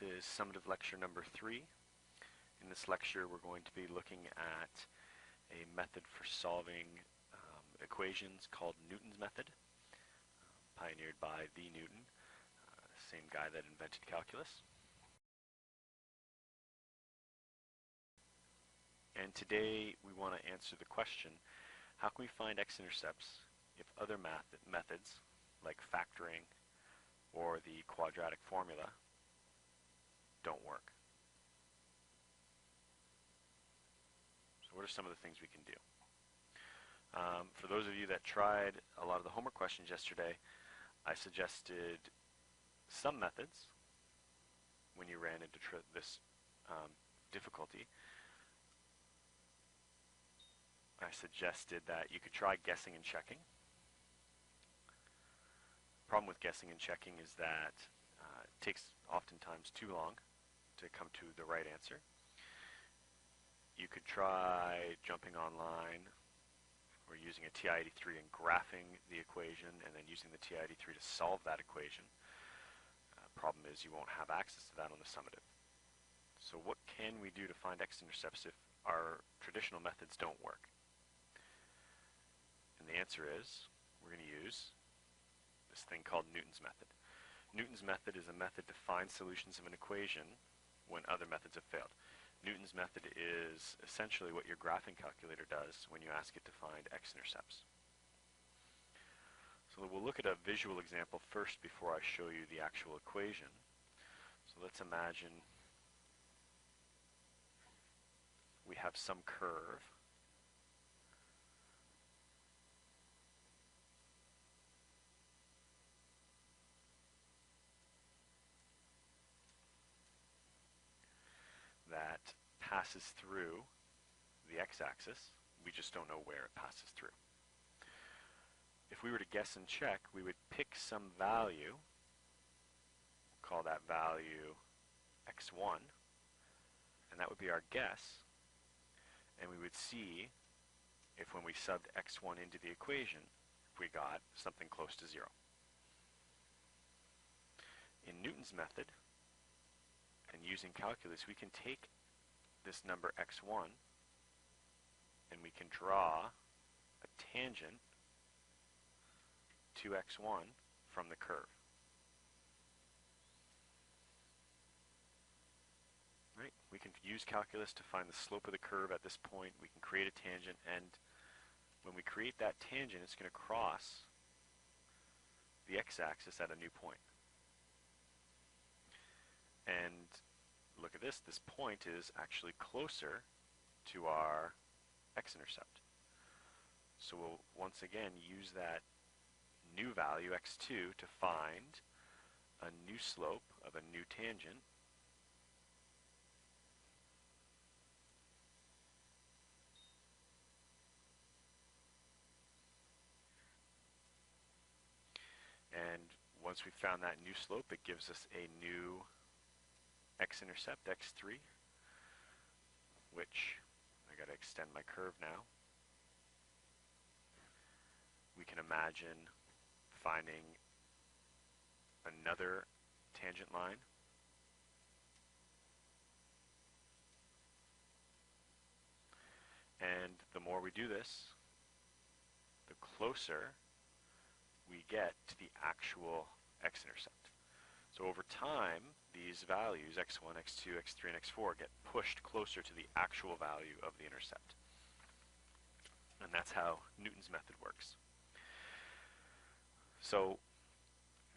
is Summative Lecture number 3. In this lecture we're going to be looking at a method for solving equations called Newton's method, pioneered by the Newton, same guy that invented calculus. And today we want to answer the question, how can we find x-intercepts if other methods like factoring or the quadratic formula don't work? So what are some of the things we can do? For those of you that tried a lot of the homework questions yesterday, I suggested some methods when you ran into this difficulty. I suggested that you could try guessing and checking. The problem with guessing and checking is that it takes oftentimes too long to come to the right answer. You could try jumping online or using a TI-83 and graphing the equation and then using the TI-83 to solve that equation. Problem is you won't have access to that on the summative. So what can we do to find x-intercepts if our traditional methods don't work? And the answer is we're going to use this thing called Newton's method. Newton's method is a method to find solutions of an equation when other methods have failed. Newton's method is essentially what your graphing calculator does when you ask it to find x-intercepts. So we'll look at a visual example first before I show you the actual equation. So let's imagine we have some curve that passes through the x-axis. We just don't know where it passes through. If we were to guess and check, we would pick some value, we'll call that value x1, and that would be our guess, and we would see if when we subbed x1 into the equation, if we got something close to 0. In Newton's method, and using calculus, we can take this number x1 and we can draw a tangent to x1 from the curve. Right? We can use calculus to find the slope of the curve at this point. We can create a tangent, and when we create that tangent, it's going to cross the x-axis at a new point. And look at this, this point is actually closer to our x-intercept. So we'll once again use that new value, x2, to find a new slope of a new tangent. And once we've found that new slope, it gives us a new x-intercept, x3, which I got to extend my curve now. We can imagine finding another tangent line. And the more we do this, the closer we get to the actual x-intercept. So over time, these values, x1, x2, x3, and x4, get pushed closer to the actual value of the intercept. And that's how Newton's method works. So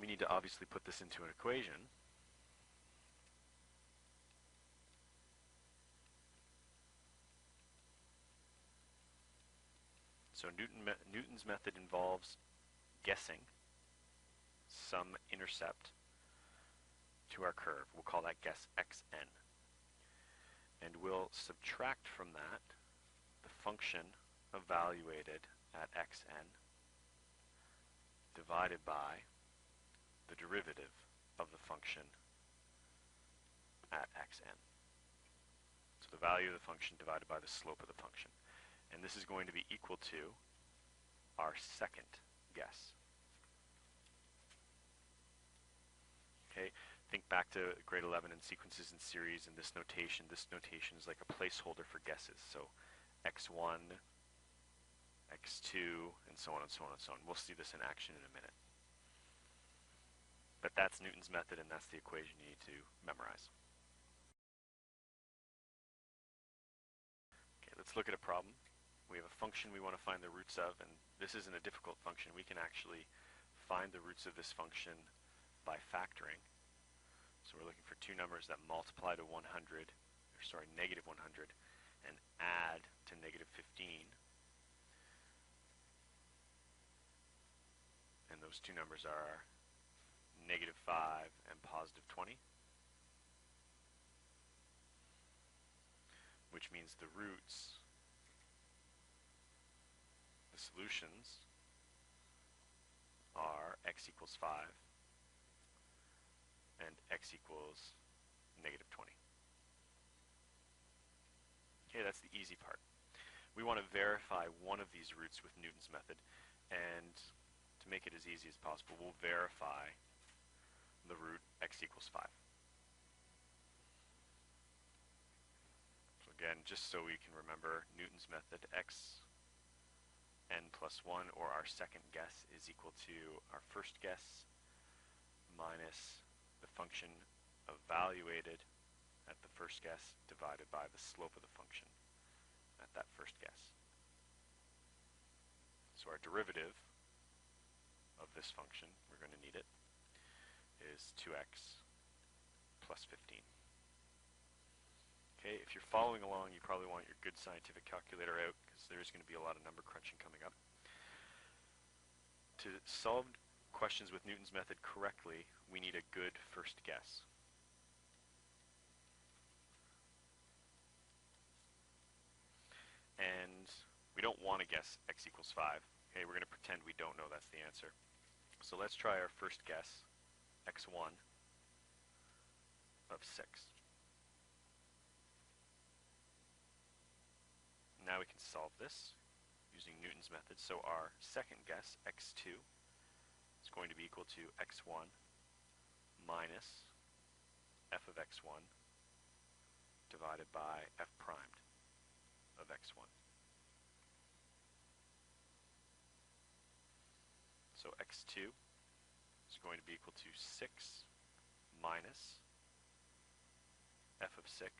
we need to obviously put this into an equation. So Newton's method involves guessing some intercept to our curve. We'll call that guess xn. And we'll subtract from that the function evaluated at xn divided by the derivative of the function at xn. So the value of the function divided by the slope of the function. And this is going to be equal to our second guess. Okay, Think back to grade 11 and sequences in series and this notation. This notation is like a placeholder for guesses. So x1, x2, and so on and so on and so on. We'll see this in action in a minute. But that's Newton's method, and that's the equation you need to memorize. Okay, let's look at a problem. We have a function we want to find the roots of, and this isn't a difficult function. We can actually find the roots of this function by factoring. So we're looking for two numbers that multiply to negative 100, and add to negative 15. And those two numbers are negative 5 and positive 20, which means the roots, the solutions, are x equals 5 and x equals negative 20. Okay, that's the easy part. We want to verify one of these roots with Newton's method, and to make it as easy as possible, we'll verify the root x equals 5. So again, just so we can remember Newton's method, x n plus 1, or our second guess, is equal to our first guess minus the function evaluated at the first guess divided by the slope of the function at that first guess. So our derivative of this function, we're going to need it, is 2x plus 15. Okay, if you're following along, you probably want your good scientific calculator out, because there's going to be a lot of number crunching coming up. To solve questions with Newton's method correctly, we need a good first guess. And we don't want to guess x equals 5. Okay, we're going to pretend we don't know that's the answer. So let's try our first guess, x1 of 6. Now we can solve this using Newton's method. So our second guess, x2, is going to be equal to x1 minus f of x1 divided by f primed of x1. So x2 is going to be equal to 6 minus f of 6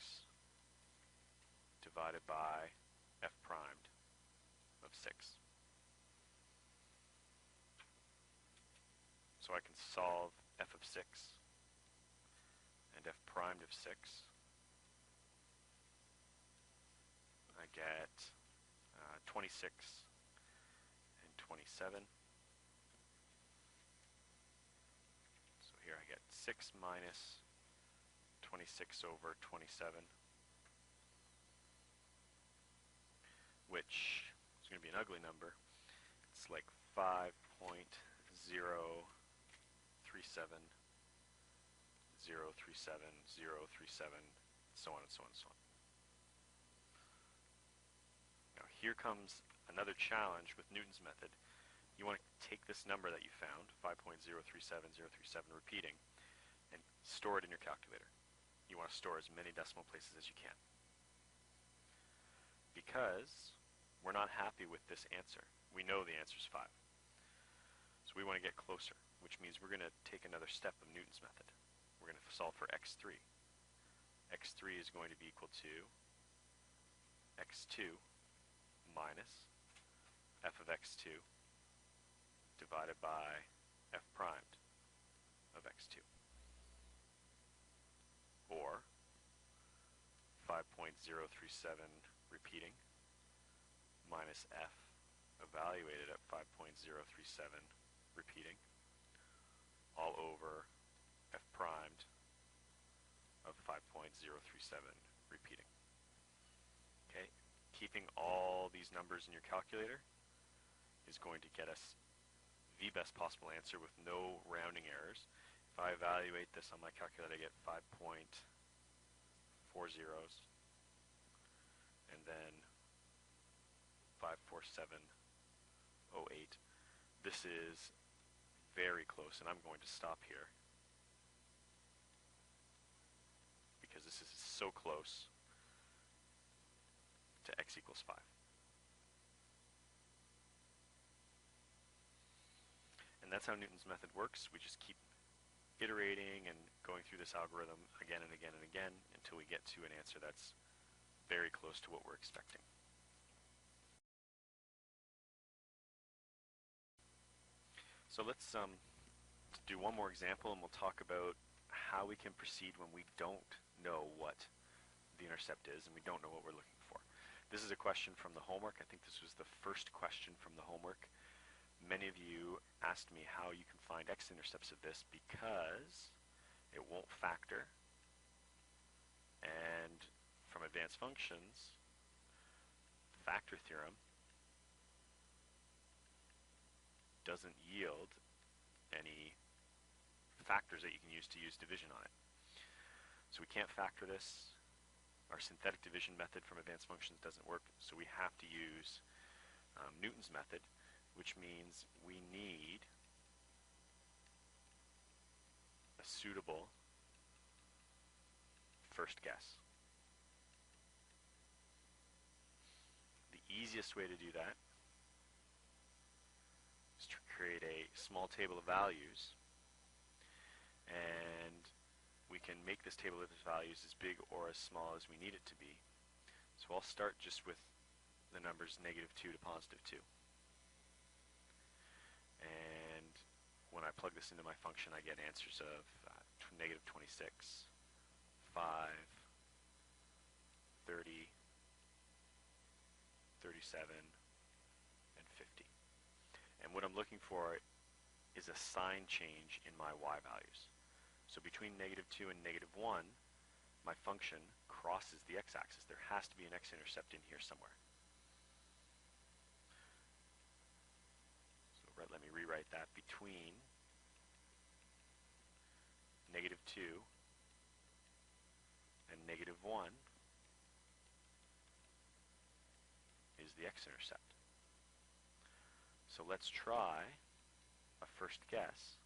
divided by f primed of 6. So I can solve f of 6 and f primed of 6. I get 26 and 27. So here I get 6 minus 26 over 27, which is going to be an ugly number. It's like 5.037, 037, 037, so on and so on and so on. Now here comes another challenge with Newton's method. You want to take this number that you found, 5.037, 037, repeating, and store it in your calculator. You want to store as many decimal places as you can, because we're not happy with this answer. We know the answer is 5. So we want to get closer, which means we're going to take another step of Newton's method. We're going to solve for x3. x3 is going to be equal to x2 minus f of x2 divided by f primed of x2, or 5.037 repeating minus f evaluated at 5.037 repeating all over f primed of 5.037 repeating. Okay, keeping all these numbers in your calculator is going to get us the best possible answer with no rounding errors. If I evaluate this on my calculator, I get 5.40 and then 54708. This is very close, and I'm going to stop here. because this is so close to x equals 5. And that's how Newton's method works. We just keep iterating and going through this algorithm again and again and again until we get to an answer that's very close to what we're expecting. So let's do one more example, and we'll talk about how we can proceed when we don't know what the intercept is and we don't know what we're looking for. This is a question from the homework. I think this was the first question from the homework. Many of you asked me how you can find x-intercepts of this because it won't factor, and from advanced functions, the factor theorem doesn't yield any factors that you can use to use division on it. So we can't factor this. Our synthetic division method from advanced functions doesn't work, so we have to use Newton's method, which means we need a suitable first guess. The easiest way to do that is to create a small table of values, and we can make this table of values as big or as small as we need it to be. So I'll start just with the numbers -2 to +2. And when I plug this into my function, I get answers of -26, 5, 30, 37, and 50. And what I'm looking for is a sign change in my y values. So between -2 and -1, my function crosses the x-axis. There has to be an x-intercept in here somewhere. Let me rewrite that. Between -2 and -1 is the x-intercept. So let's try a first guess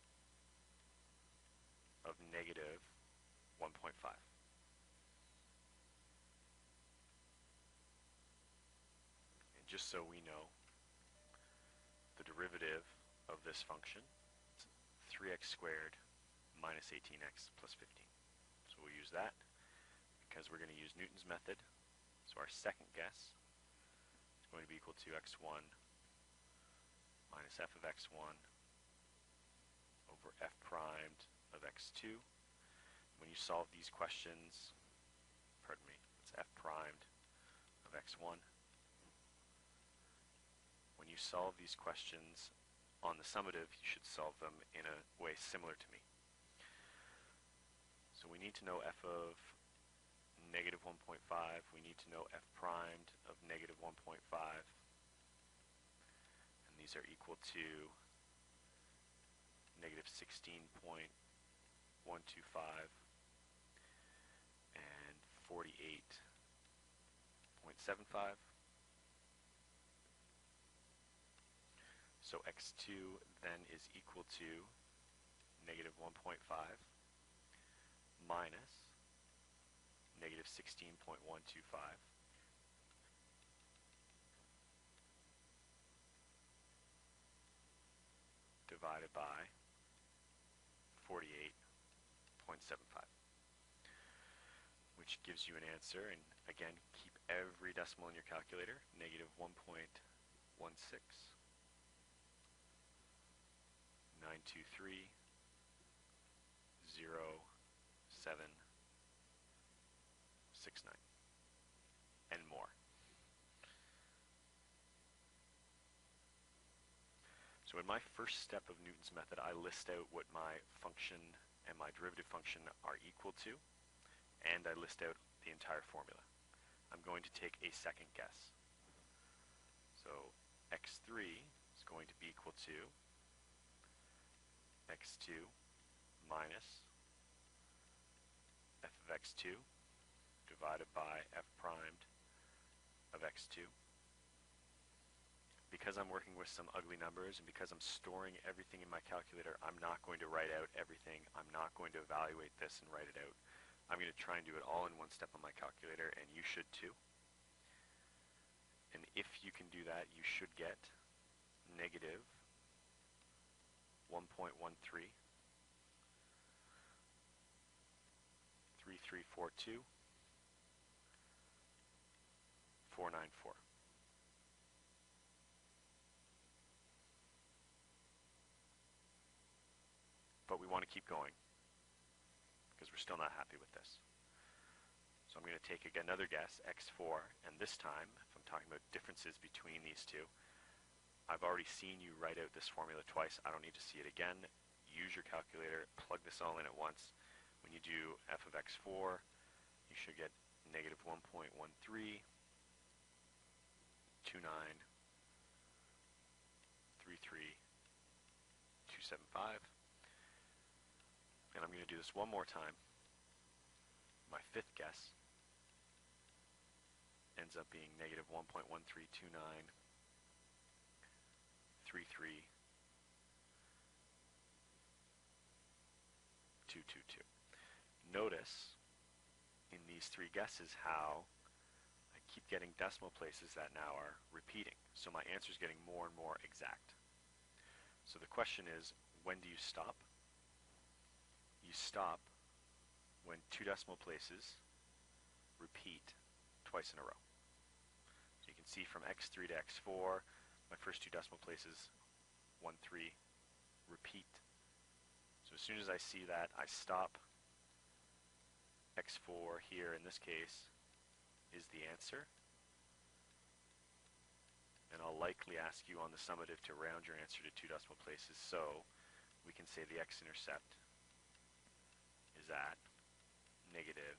of -1.5. And just so we know, the derivative of this function is 3x squared minus 18x plus 15. So we'll use that because we're going to use Newton's method. So our second guess is going to be equal to x1 minus f of x1 over f primed of x2. When you solve these questions, pardon me, it's f primed of x1. When you solve these questions on the summative, you should solve them in a way similar to me. So we need to know f of -1.5. We need to know f primed of -1.5. And these are equal to -16.125 and 48.75. So x2 then is equal to -1.5 minus -16.125 divided by 48.75, which gives you an answer. And again, keep every decimal in your calculator. -1.16 923 0769 and more. So in my first step of Newton's method, I list out what my function and my derivative function are equal to, and I list out the entire formula. I'm going to take a second guess. So x3 is going to be equal to x2 minus f of x2 divided by f primed of x2. Because I'm working with some ugly numbers and because I'm storing everything in my calculator, I'm not going to write out everything. I'm not going to evaluate this and write it out. I'm going to try and do it all in one step on my calculator, and you should too. And if you can do that, you should get negative 1.13 3342 494. But we want to keep going because we're still not happy with this. So I'm going to take another guess, x4, and this time, if I'm talking about differences between these two, I've already seen you write out this formula twice. I don't need to see it again. Use your calculator, plug this all in at once. When you do f of x4, you should get negative 1.13, 29, 33, 275. And I'm going to do this one more time. My fifth guess ends up being negative 1.1329, 33, 222. Notice in these three guesses how I keep getting decimal places that now are repeating. So my answer is getting more and more exact. So the question is, when do you stop? You stop when two decimal places repeat twice in a row. So you can see from x3 to x4, my first two decimal places, 1, 3, repeat. So as soon as I see that, I stop. x4 here, in this case, is the answer. And I'll likely ask you on the summative to round your answer to two decimal places, so we can say the x-intercept is at negative